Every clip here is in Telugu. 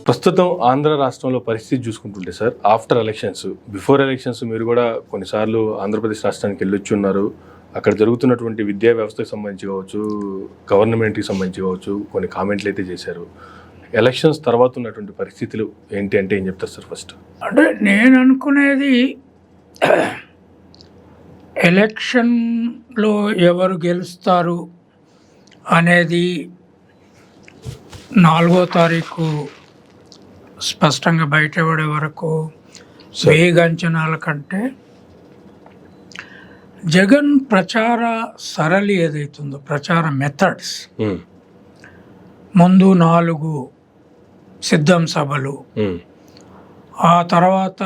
ప్రస్తుతం ఆంధ్ర రాష్ట్రంలో పరిస్థితి చూసుకుంటుంటే sir, after elections, before elections మీరు కూడా కొన్నిసార్లు ఆంధ్రప్రదేశ్ రాష్ట్రానికి వెళ్ళొచ్చి ఉన్నారు. అక్కడ జరుగుతున్నటువంటి విద్యా వ్యవస్థకు సంబంధించి కావచ్చు, గవర్నమెంట్కి సంబంధించి కావచ్చు, కొన్ని కామెంట్లు అయితే చేశారు. ఎలక్షన్స్ తర్వాత ఉన్నటువంటి పరిస్థితులు ఏంటి అంటే ఏం చెప్తారు సార్? ఫస్ట్ అంటే నేను అనుకునేది ఎలక్షన్లో ఎవరు గెలుస్తారు అనేది 4వ తారీఖు స్పష్టంగా బయటపడే వరకు వేగ అంచనాల కంటే జగన్ ప్రచార సరళి ఏదైతుందో, ప్రచార మెథడ్స్, ముందు 4 సిద్ధం సభలు, ఆ తర్వాత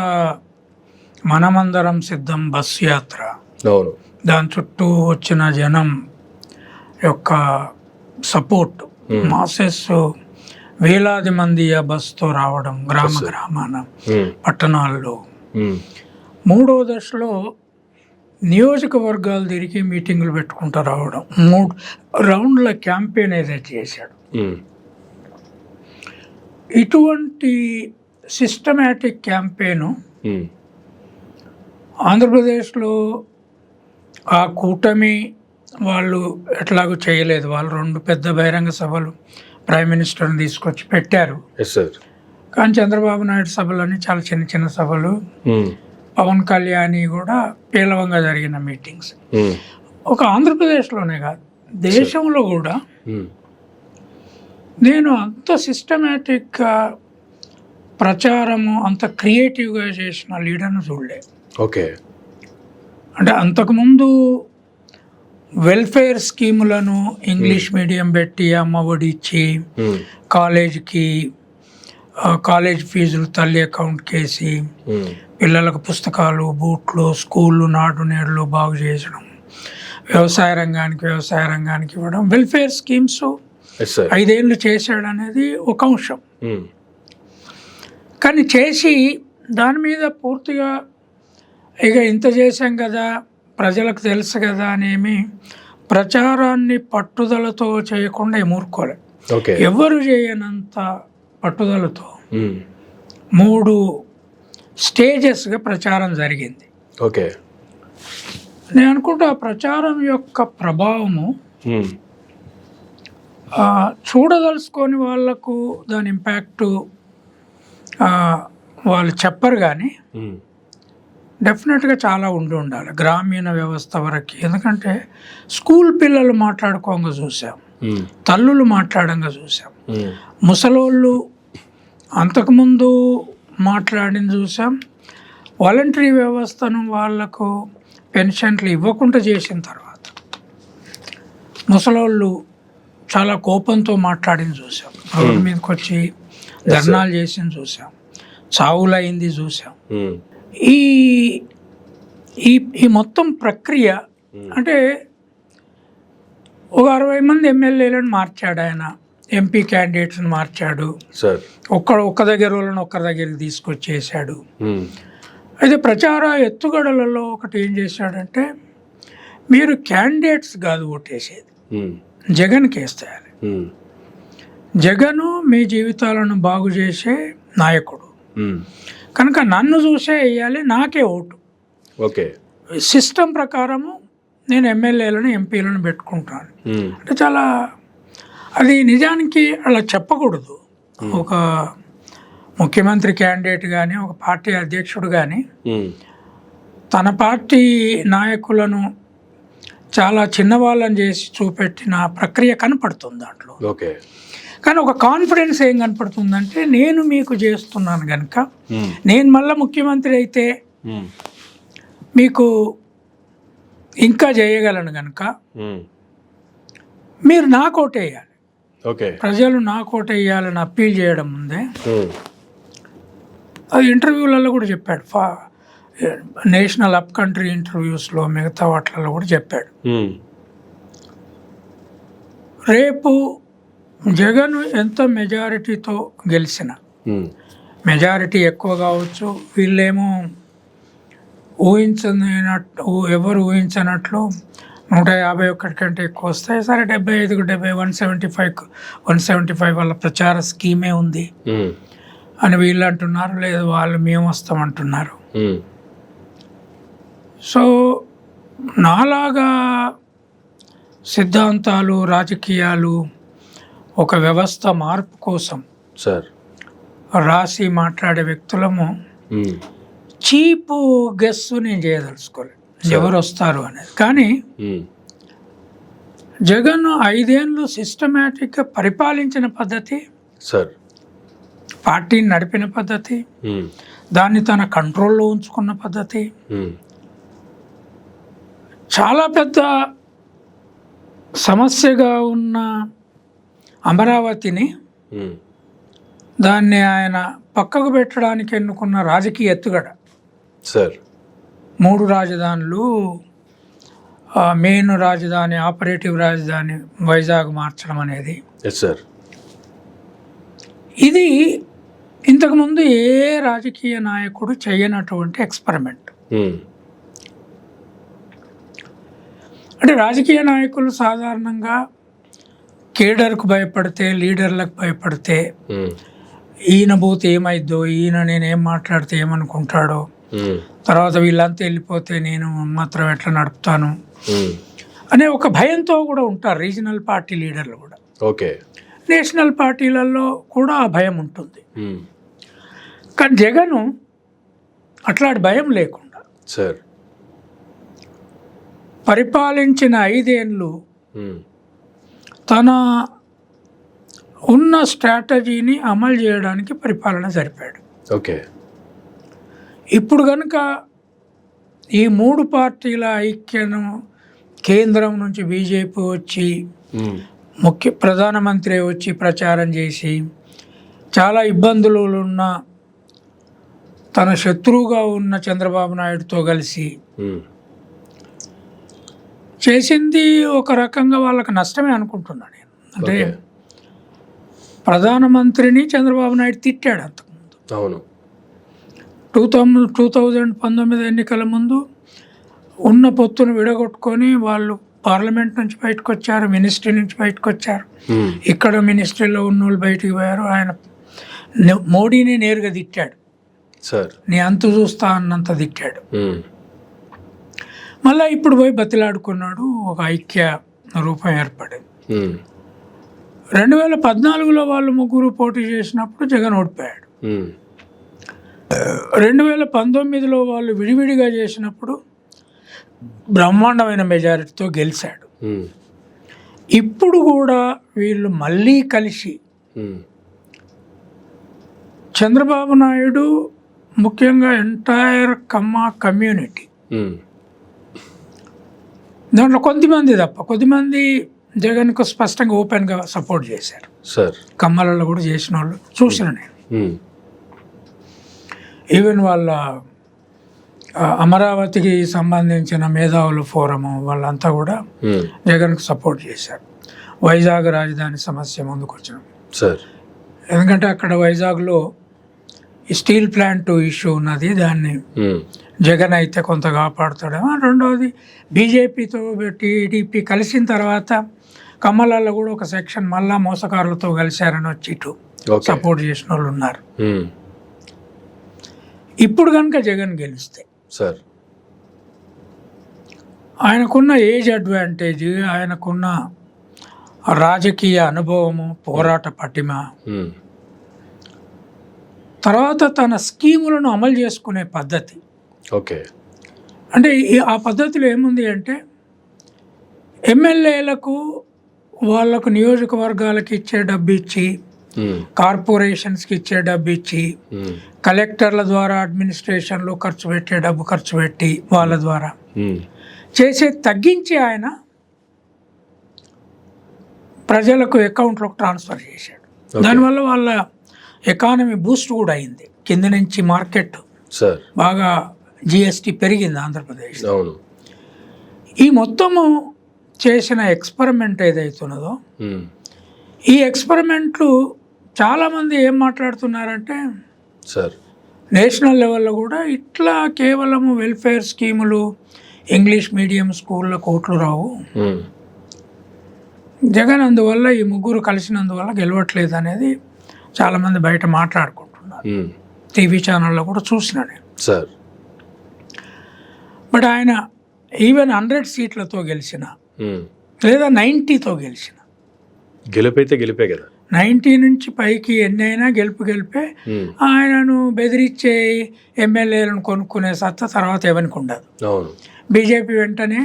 మనమందరం సిద్ధం బస్సు యాత్ర, దాని చుట్టూ వచ్చిన జనం యొక్క సపోర్ట్, మాసెస్ వేలాది మంది ఆ బస్సుతో రావడం, గ్రామాన పట్టణాల్లో. 3వ దశలో నియోజకవర్గాలు తిరిగి మీటింగులు పెట్టుకుంటూ రావడం, 3 రౌండ్ల క్యాంపెయిన్ ఏదైతే చేశాడు. ఇటువంటి సిస్టమేటిక్ క్యాంపెయిన్ ఆంధ్రప్రదేశ్లో ఆ కూటమి వాళ్ళు ఎట్లాగో చేయలేదు. వాళ్ళు 2 పెద్ద బహిరంగ సభలు ప్రైమ్ మినిస్టర్ని తీసుకొచ్చి పెట్టారు. కానీ చంద్రబాబు నాయుడు సభలని చాలా చిన్న చిన్న సభలు, పవన్ కళ్యాణ్ కూడా పేలవంగా జరిగిన మీటింగ్స్. ఒక ఆంధ్రప్రదేశ్లోనే కాదు, దేశంలో కూడా నేను అంత సిస్టమేటిక్గా ప్రచారము, అంత క్రియేటివ్గా చేసిన లీడర్ను చూడలేదు. ఓకే. అంటే అంతకుముందు వెల్ఫేర్ స్కీములను ఇంగ్లీష్ మీడియం పెట్టి అమ్మఒడి ఇచ్చి, కాలేజ్ ఫీజులు తల్లి అకౌంట్కి వేసి, పిల్లలకు పుస్తకాలు, బూట్లు, స్కూళ్ళు, నాడు నేడులు బాగు చేసడం, వ్యవసాయ రంగానికి ఇవ్వడం, వెల్ఫేర్ స్కీమ్స్ 5 ఏళ్ళు చేశాడు అనేది ఒక అంశం. కానీ చేసి దాని మీద పూర్తిగా ఇక ఇంత చేశాం కదా, ప్రజలకు తెలుసు కదా అనేమి ప్రచారాన్ని పట్టుదలతో చేయకుండా ఎమూర్కోలే. ఎవరు చేయనంత పట్టుదలతో 3 స్టేజెస్గా ప్రచారం జరిగింది. ఓకే. నేను అనుకుంటా ఆ ప్రచారం యొక్క ప్రభావము చూడదలుచుకొని వాళ్లకు దాని ఇంపాక్టు వాళ్ళు చెప్పరు, కానీ డెఫినెట్గా చాలా ఉండాలి గ్రామీణ వ్యవస్థ వరకు. ఎందుకంటే స్కూల్ పిల్లలు మాట్లాడుకోగా చూసాం, తల్లులు మాట్లాడంగా చూసాం, ముసలోళ్ళు అంతకుముందు మాట్లాడింది చూసాం. వాలంటరీ వ్యవస్థను వాళ్లకు పెన్షన్లు ఇవ్వకుండా చేసిన తర్వాత ముసలోళ్ళు చాలా కోపంతో మాట్లాడింది చూసాం, రోడ్డు మీదకి వచ్చి ధర్నాలు చేసింది చూసాం, చావులైంది చూసాం. ఈ ఈ మొత్తం ప్రక్రియ అంటే ఒక 60 మంది ఎమ్మెల్యేలను మార్చాడు ఆయన, ఎంపీ క్యాండిడేట్స్ని మార్చాడు, ఒక్క దగ్గర వాళ్ళని ఒక్కరి దగ్గరికి తీసుకొచ్చేసాడు. అయితే ప్రచార ఎత్తుగడలలో ఒకటి ఏం చేశాడంటే, మీరు క్యాండిడేట్స్ కాదు ఓటేసేది, జగన్కి వేసేయాలి. జగను మీ జీవితాలను బాగు చేసే నాయకుడు కనుక నన్ను చూసే వేయాలి, నాకే ఓటు. ఓకే. సిస్టమ్ ప్రకారము నేను ఎమ్మెల్యేలను ఎంపీలను పెట్టుకుంటాను. అంటే చాలా అది నిజానికి అలా చెప్పకూడదు. ఒక ముఖ్యమంత్రి క్యాండిడేట్ కానీ, ఒక పార్టీ అధ్యక్షుడు కానీ తన పార్టీ నాయకులను చాలా చిన్నవాళ్ళని చేసి చూపెట్టిన ప్రక్రియ కనపడుతుంది దాంట్లో. ఓకే. కానీ ఒక కాన్ఫిడెన్స్ ఏం కనపడుతుందంటే, నేను మీకు చేస్తున్నాను కనుక, నేను మళ్ళీ ముఖ్యమంత్రి అయితే మీకు ఇంకా చేయగలను కనుక మీరు నా కోటేయాలి. ప్రజలు నా కోటేయాలని అప్పీల్ చేయడం ముందే అది ఇంటర్వ్యూలలో కూడా చెప్పాడు. నేషనల్ అప్ కంట్రీ ఇంటర్వ్యూస్లో, మిగతా వాటిలలో కూడా చెప్పాడు. రేపు జగన్ ఎంత మెజారిటీతో గెలిచిన, మెజారిటీ ఎక్కువ కావచ్చు, వీళ్ళేమో ఎవరు ఊహించనట్లు 151 కంటే ఎక్కువ వస్తాయి. సరే 75కు 70, 175 వాళ్ళ ప్రచార స్కీమే ఉంది. అని వీళ్ళు అంటున్నారు, లేదు వాళ్ళు మేము వస్తామంటున్నారు. సో నాలాగా సిద్ధాంతాలు, రాజకీయాలు, ఒక వ్యవస్థ మార్పు కోసం సార్ రాసి మాట్లాడే వ్యక్తులము చీప్ గెస్ నేను చేయదలుచుకోలేదు ఎవరు వస్తారు అనేది. కానీ జగన్ 5 ఏళ్ళు సిస్టమేటిక్గా పరిపాలించిన పద్ధతి, సార్ పార్టీని నడిపిన పద్ధతి, దాన్ని తన కంట్రోల్లో ఉంచుకున్న పద్ధతి, చాలా పెద్ద సమస్యగా ఉన్న అమరావతిని దాన్ని ఆయన పక్కకు పెట్టడానికి ఎన్నుకున్న రాజకీయ ఎత్తుగడ. సార్ 3 రాజధానులు, మెయిన్ రాజధాని, ఆపరేటివ్ రాజధాని వైజాగ్ మార్చడం అనేది, సార్ ఇది ఇంతకుముందు ఏ రాజకీయ నాయకుడు చేయనటువంటి ఎక్స్పెరిమెంట్. అంటే రాజకీయ నాయకులు సాధారణంగా కేడర్కు భయపడితే, లీడర్లకు భయపడితే, ఈయన పోతే ఏమైద్దో, ఈయన నేనేం మాట్లాడితే ఏమనుకుంటాడో, తర్వాత వీళ్ళంతా వెళ్ళిపోతే నేను మాత్రం ఎట్లా నడుపుతాను అనే ఒక భయంతో కూడా ఉంటారు రీజనల్ పార్టీ లీడర్లు కూడా. ఓకే, నేషనల్ పార్టీలలో కూడా ఆ భయం ఉంటుంది. కానీ జగను అట్లాంటి భయం లేకుండా సార్ పరిపాలించిన 5 ఏళ్ళు తన ఉన్న స్ట్రాటజీని అమలు చేయడానికి పరిపాలన జరిపాడు. ఓకే, ఇప్పుడు కనుక ఈ 3 పార్టీల ఐక్యను కేంద్రం నుంచి బీజేపీ వచ్చి, ప్రధానమంత్రి వచ్చి ప్రచారం చేసి, చాలా ఇబ్బందులు ఉన్న తన శత్రువుగా ఉన్న చంద్రబాబు నాయుడుతో కలిసి చేసింది ఒక రకంగా వాళ్ళకి నష్టమే అనుకుంటున్నాను నేను. అంటే ప్రధానమంత్రిని చంద్రబాబు నాయుడు తిట్టాడు అంతకుముందు. అవును, 2019 ఎన్నికల ముందు ఉన్న పొత్తును విడగొట్టుకొని వాళ్ళు పార్లమెంట్ నుంచి బయటకు వచ్చారు, మినిస్ట్రీ నుంచి బయటకు వచ్చారు. ఇక్కడ మినిస్ట్రీలో ఉన్న వాళ్ళు బయటికి పోయారు. ఆయన మోడీని నేరుగా తిట్టాడు, సార్ నీ అంతు చూస్తా అన్నంత తిట్టాడు. మళ్ళీ ఇప్పుడు పోయి బతిలాడుకున్నాడు, ఒక ఐక్య రూపం ఏర్పడింది. 2014లో వాళ్ళు 3 పోటీ చేసినప్పుడు జగన్ ఓడిపోయాడు. 2019లో వాళ్ళు విడివిడిగా చేసినప్పుడు బ్రహ్మాండమైన మెజారిటీతో గెలిచాడు. ఇప్పుడు కూడా వీళ్ళు మళ్ళీ కలిసి చంద్రబాబు నాయుడు, ముఖ్యంగా ఎంటైర్ కమ్యూనిటీ, దాంట్లో కొద్దిమంది జగన్కు స్పష్టంగా ఓపెన్గా సపోర్ట్ చేశారు. సార్ కమ్మలలో కూడా చేసిన వాళ్ళు చూసిన నేను. ఈవెన్ వాళ్ళ అమరావతికి సంబంధించిన మేధావుల ఫోరము వాళ్ళంతా కూడా జగన్కు సపోర్ట్ చేశారు. వైజాగ్ రాజధాని సమస్య ముందుకు వచ్చినాం సార్, ఎందుకంటే అక్కడ వైజాగ్లో ఈ స్టీల్ ప్లాంట్ ఇష్యూ ఉన్నది, దాన్ని జగన్ అయితే కొంత కాపాడుతాడేమో. రెండవది బీజేపీతో టీడీపీ కలిసిన తర్వాత కమ్మలలో కూడా ఒక సెక్షన్ మళ్ళా మోసకారులతో కలిశారని వచ్చి ఇటు సపోర్ట్ చేసిన వాళ్ళు ఉన్నారు. ఇప్పుడు కనుక జగన్ గెలిస్తే సార్ ఆయనకున్న ఏజ్ అడ్వాంటేజ్, ఆయనకున్న రాజకీయ అనుభవము, పోరాట పటిమ, తర్వాత తన స్కీములను అమలు చేసుకునే పద్ధతి. ఓకే, అంటే ఆ పద్ధతిలో ఏముంది అంటే ఎమ్మెల్యేలకు వాళ్ళకు నియోజకవర్గాలకు ఇచ్చే డబ్బు ఇచ్చి, కార్పొరేషన్స్కి ఇచ్చే డబ్బు ఇచ్చి, కలెక్టర్ల ద్వారా అడ్మినిస్ట్రేషన్లో ఖర్చు పెట్టి వాళ్ళ ద్వారా చేసే తగ్గించి ఆయన ప్రజలకు అకౌంట్లోకి ట్రాన్స్ఫర్ చేశాడు. దానివల్ల వాళ్ళ ఎకానమీ బూస్ట్ కూడా అయింది. కింద నుంచి మార్కెట్ బాగా జిఎస్టీ పెరిగింది ఆంధ్రప్రదేశ్. ఈ మొత్తము చేసిన ఎక్స్పెరిమెంట్ ఏదైతున్నదో, ఈ ఎక్స్పెరిమెంట్లు చాలామంది ఏం మాట్లాడుతున్నారంటే సార్ నేషనల్ లెవెల్లో కూడా ఇట్లా కేవలము వెల్ఫేర్ స్కీములు, ఇంగ్లీష్ మీడియం స్కూళ్ళ కోట్లు రావు, జగన్ అందువల్ల ఈ 3 కలిసినందువల్ల గెలవట్లేదు అనేది చాలామంది బయట మాట్లాడుకుంటున్నారు. టీవీ ఛానల్లో కూడా చూసిన నేను. సార్ బట్ ఆయన ఈవెన్ 100 సీట్లతో గెలిచిన లేదా 90తో గెలిచిన, గెలుపైతే గెలిపే కదా, 90 నుంచి పైకి ఎన్ని అయినా గెలిపే ఆయనను బెదిరించే ఎమ్మెల్యేలను కొనుక్కునే సత్తా తర్వాత ఎవరికి ఉండదు. అవును. బీజేపీ వెంటనే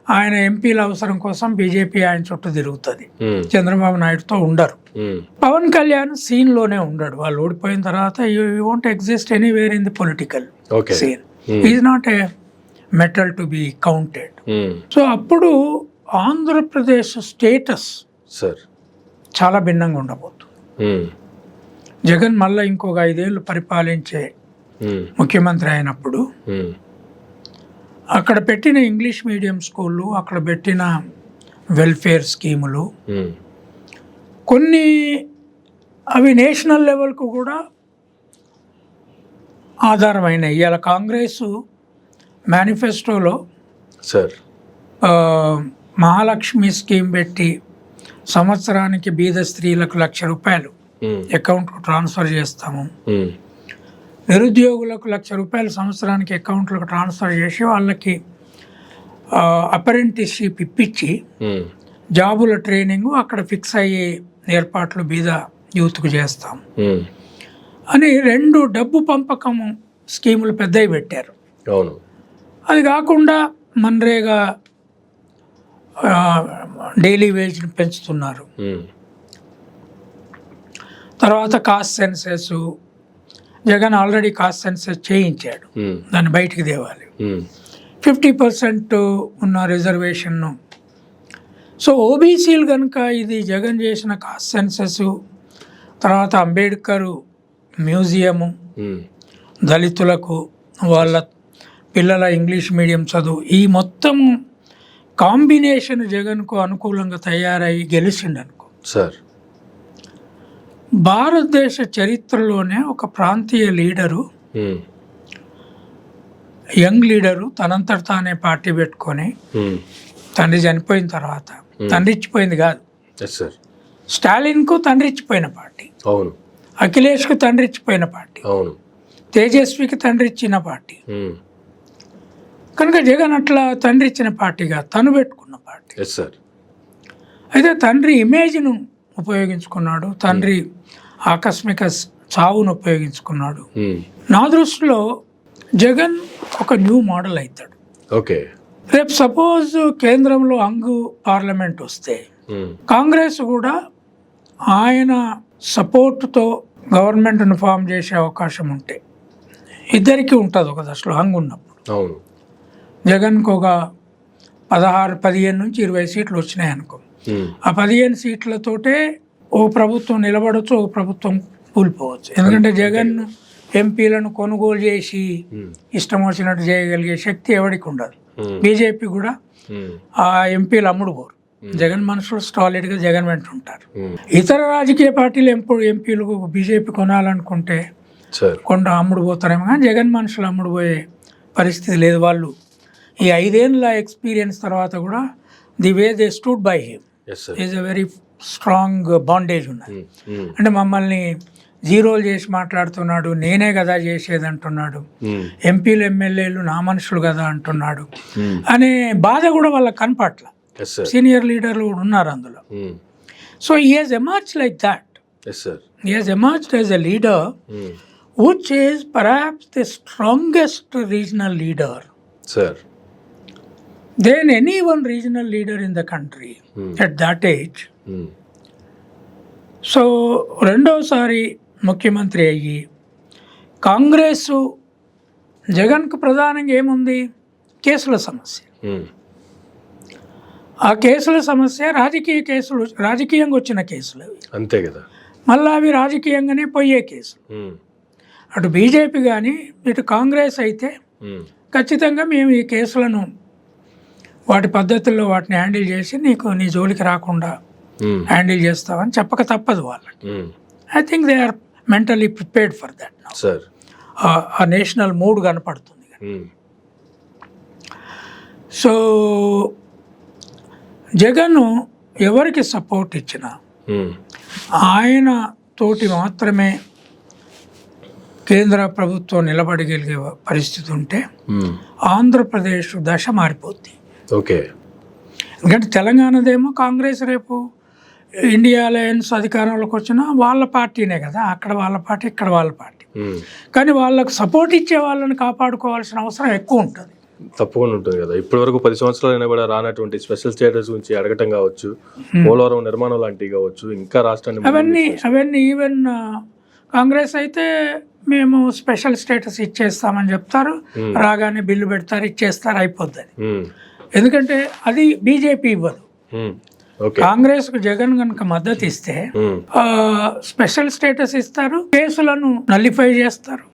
ఆయన ఎంపీల అవసరం కోసం బీజేపీ ఆయన చుట్టూ తిరుగుతుంది. చంద్రబాబు నాయుడుతో ఉండరు. పవన్ కళ్యాణ్ సీన్లోనే ఉండడు. వాళ్ళు ఓడిపోయిన తర్వాత you won't exist anywhere in the political scene. Is not a matter to be counted. So అప్పుడు ఆంధ్రప్రదేశ్ స్టేటస్ సార్ చాలా భిన్నంగా ఉండబోతుంది. జగన్ మళ్ళీ ఇంకొక 5 ఏళ్ళు పరిపాలించే ముఖ్యమంత్రి అయినప్పుడు అక్కడ పెట్టిన ఇంగ్లీష్ మీడియం స్కూళ్ళు, అక్కడ పెట్టిన వెల్ఫేర్ స్కీములు కొన్ని అవి నేషనల్ లెవెల్కు కూడా ఆధారమైనవి. ఇవాళ కాంగ్రెస్ మేనిఫెస్టోలో సార్ మహాలక్ష్మి స్కీమ్ పెట్టి సంవత్సరానికి బీద స్త్రీలకు ₹1,00,000 అకౌంట్కు ట్రాన్స్ఫర్ చేస్తాము, నిరుద్యోగులకు ₹1,00,000 సంవత్సరానికి అకౌంట్లకు ట్రాన్స్ఫర్ చేసి వాళ్ళకి అప్రెంటిస్షిప్ ఇప్పించి జాబుల ట్రైనింగ్ అక్కడ ఫిక్స్ అయ్యే ఏర్పాట్లు బీద యూత్కు చేస్తాం అని 2 డబ్బు పంపకము స్కీములు పెద్దవి పెట్టారు. అవును. అది కాకుండా మన్రేగా డైలీ వేజ్ని పెంచుతున్నారు. తర్వాత cost senses, Jagan already cost senses చేయించాడు, దాన్ని బయటికి తేవాలి. 50% ఉన్న రిజర్వేషన్ను. సో ఓబీసీలు కనుక ఇది జగన్ చేసిన కాస్ట్ సెన్సెస్, తర్వాత అంబేద్కర్ మ్యూజియము, దళితులకు వాళ్ళ పిల్లల ఇంగ్లీష్ మీడియం చదువు, ఈ మొత్తం కాంబినేషన్ జగన్కు అనుకూలంగా తయారయ్యి గెలిచిండనుకో సార్, భారతదేశ చరిత్రలోనే ఒక ప్రాంతీయ లీడరు, యంగ్ లీడరు తనంతట తానే పార్టీ పెట్టుకొని, తండ్రి చనిపోయిన తర్వాత, తండ్రి ఇచ్చిపోయింది కాదు, స్టాలిన్కు తండ్రి ఇచ్చిపోయిన పార్టీ, అవును, అఖిలేష్కు తండ్రి ఇచ్చిపోయిన పార్టీ, అవును, తేజస్వికి తండ్రి ఇచ్చిన పార్టీ. కనుక జగన్ అట్లా తండ్రి ఇచ్చిన పార్టీగా తను పెట్టుకున్న పార్టీ. అయితే తండ్రి ఇమేజ్ను ఉపయోగించుకున్నాడు, తండ్రి ఆకస్మిక చావును ఉపయోగించుకున్నాడు. నా దృష్టిలో జగన్ ఒక న్యూ మోడల్ అవుతాడు. ఓకే. రేపు సపోజ్ కేంద్రంలో హంగు పార్లమెంట్ వస్తే కాంగ్రెస్ కూడా ఆయన సపోర్టుతో గవర్నమెంట్ను ఫామ్ చేసే అవకాశం ఉంటే ఇద్దరికి ఉంటుంది ఒక దశలో హంగు ఉన్నప్పుడు. అవును. జగన్కు ఒక 15 నుంచి 20 సీట్లు వచ్చినాయి అనుకో, ఆ 15 సీట్లతోటే ఓ ప్రభుత్వం నిలబడవచ్చు, ఓ ప్రభుత్వం కూలిపోవచ్చు. ఎందుకంటే జగన్ ఎంపీలను కొనుగోలు చేసి ఇష్టం వచ్చినట్టు చేయగలిగే శక్తి ఎవరికి ఉండదు. బీజేపీ కూడా ఆ ఎంపీలు అమ్ముడు పోరు. జగన్ మనుషులు స్టాలిడ్గా జగన్ వెంట ఉంటారు. ఇతర రాజకీయ పార్టీలు ఎంపీలు బీజేపీ కొనాలనుకుంటే కొండ అమ్ముడు పోతారేమో, కానీ జగన్ మనుషులు అమ్ముడు పోయే పరిస్థితి లేదు. వాళ్ళు ఈ 5 ఏళ్ళ ఎక్స్పీరియన్స్ తర్వాత కూడా the way they stood by him is a very strong bondage ఉన్నది. అంటే మమ్మల్ని జీరోలు చేసి మాట్లాడుతున్నాడు, నేనే కదా చేసేది అంటున్నాడు, ఎంపీలు ఎమ్మెల్యేలు నా మనుషులు కదా అంటున్నాడు అనే బాధ కూడా వాళ్ళకి కనపట్ల. సీనియర్ లీడర్లు కూడా ఉన్నారు అందులో. So he he's emerged like that. He he's emerged as a leader which is perhaps the strongest regional leader than any one regional leader in the country at that age. So రెండోసారి ముఖ్యమంత్రి అయ్యి కాంగ్రెస్ జగన్కు ప్రధానంగా ఏముంది, కేసుల సమస్య. ఆ కేసుల సమస్య రాజకీయ కేసులు, రాజకీయంగా వచ్చిన కేసులు అవి, అంతే కదా, మళ్ళీ అవి రాజకీయంగానే పోయే కేసులు. అటు బీజేపీ కానీ ఇటు కాంగ్రెస్ అయితే ఖచ్చితంగా మేము ఈ కేసులను వాటి పద్ధతుల్లో వాటిని హ్యాండిల్ చేసి నీ జోలికి రాకుండా హ్యాండిల్ చేస్తామని చెప్పక తప్పదు వాళ్ళకి. I think they are mentally prepared for that now. ఆ నేషనల్ మూడ్ కనపడుతుంది. సో జగన్ ఎవరికి సపోర్ట్ ఇచ్చినా ఆయన తోటి మాత్రమే కేంద్ర ప్రభుత్వం నిలబడగలిగే పరిస్థితి ఉంటే ఆంధ్రప్రదేశ్ దశ మారిపోద్ది. ఓకే. ఎందుకంటే తెలంగాణదేమో కాంగ్రెస్ రేపు ఇండియా అలయన్స్ అధికారంలోకి వచ్చినా వాళ్ళ పార్టీనే కదా, అక్కడ వాళ్ళ పార్టీ ఇక్కడ వాళ్ళ పార్టీ. కానీ వాళ్ళకు సపోర్ట్ ఇచ్చే వాళ్ళని కాపాడుకోవాల్సిన అవసరం ఎక్కువ ఉంటుంది. తప్పకుండా ఉంటుంది కదా. ఇప్పటి వరకు 10 సంవత్సరాలైనా కూడా రానటువంటి స్పెషల్ స్టేటస్ గురించి అడగటం కావచ్చు, పోలవరం నిర్మాణం లాంటివి కావచ్చు, ఇంకా రాష్ట్రాన్ని అవన్నీ ఈవెన్ కాంగ్రెస్ అయితే మేము స్పెషల్ స్టేటస్ ఇచ్చేస్తామని చెప్తారు, రాగానే బిల్లు పెడతారు, ఇచ్చేస్తారు, అయిపోద్ది. ఎందుకంటే అది బీజేపీ ఇవ్వదు. కాంగ్రెస్ కు జగన్ కనుక మద్దతు ఇస్తే స్పెషల్ స్టేటస్ ఇస్తారు, కేసులను నల్లిఫై చేస్తారు,